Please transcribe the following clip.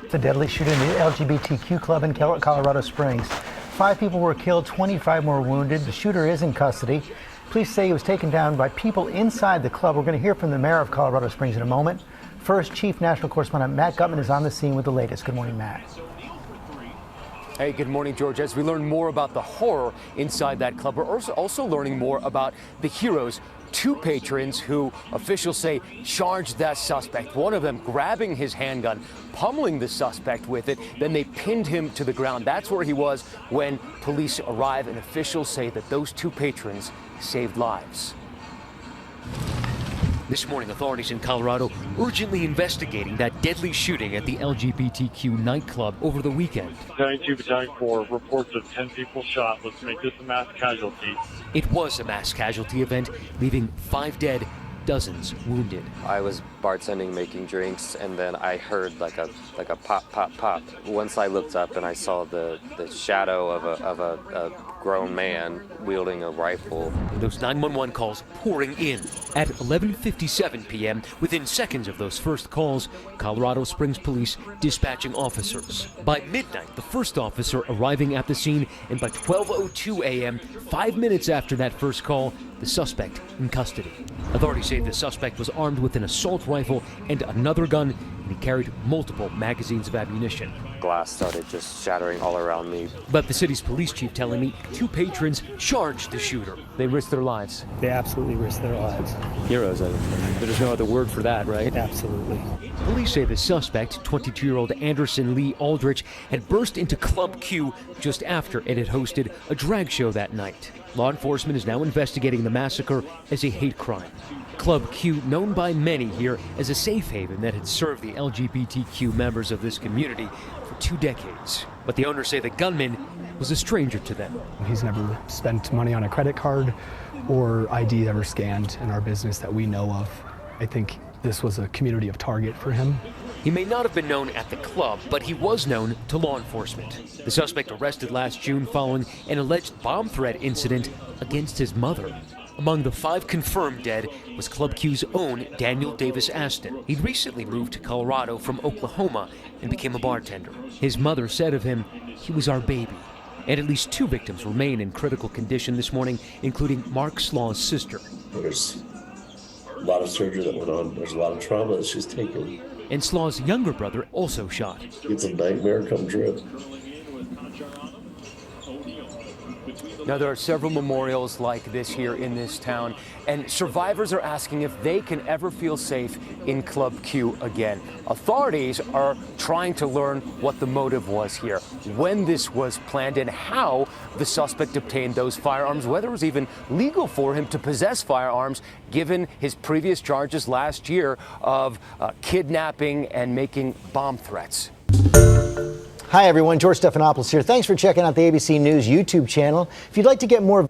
The deadly shooting in the LGBTQ club in Colorado Springs. 5 people were killed, 25 more wounded. The shooter is in custody. Police say he was taken down by people inside the club. We're going to hear from the mayor of Colorado Springs in a moment. First, Chief National Correspondent Matt Gutman is on the scene with the latest. Good morning, Matt. Hey, good morning, George. As we learn more about the horror inside that club, we're also learning more about the heroes. 2 patrons who officials say charged that suspect, one of them grabbing his handgun, pummeling the suspect with it, then they pinned him to the ground. That's where he was when police arrive, and officials say that those 2 patrons saved lives. This morning, authorities in Colorado urgently investigating that deadly shooting at the LGBTQ nightclub over the weekend. 92 Battalion 4 reports of 10 people shot. Let's make this a mass casualty. It was a mass casualty event, leaving 5 dead, dozens wounded. I was bartending, making drinks, and then I heard like a pop, pop, pop. Once I looked up and I saw the shadow of a grown man wielding a rifle. Those 911 calls pouring in. At 11:57 p.m., within seconds of those first calls, Colorado Springs police dispatching officers. By midnight, the first officer arriving at the scene, and by 12:02 a.m., 5 minutes after that first call, the suspect in custody. Authorities say the suspect was armed with an assault rifle and another gun, and he carried multiple magazines of ammunition. Glass started just shattering all around me. But the city's police chief telling me 2 patrons charged the shooter. They risked their lives. They absolutely risked their lives. Heroes. There's no other word for that, right? Absolutely. Police say the suspect, 22-year-old Anderson Lee Aldrich, had burst into Club Q just after it had hosted a drag show that night. Law enforcement is now investigating the massacre as a hate crime. Club Q, known by many here as a safe haven that had served the LGBTQ members of this community for 2 decades. But the owners say the gunman was a stranger to them. He's never spent money on a credit card or ID ever scanned in our business that we know of. I think this was a community of target for him. He may not have been known at the club, but he was known to law enforcement. The suspect arrested last June following an alleged bomb threat incident against his mother. Among the 5 confirmed dead was Club Q's own Daniel Davis Aston. He'd recently moved to Colorado from Oklahoma and became a bartender. His mother said of him, "He was our baby." And at least 2 victims remain in critical condition this morning, including Mark Slaw's sister. There's a lot of surgery that went on. There's a lot of trauma that she's taken. And Slaw's younger brother also shot. It's a nightmare come true. Now, there are several memorials like this here in this town, and survivors are asking if they can ever feel safe in Club Q again. Authorities are trying to learn what the motive was here, when this was planned, and how the suspect obtained those firearms, whether it was even legal for him to possess firearms, given his previous charges last year of kidnapping and making bomb threats. Hi, everyone. George Stephanopoulos here. Thanks for checking out the ABC News YouTube channel. If you'd like to get more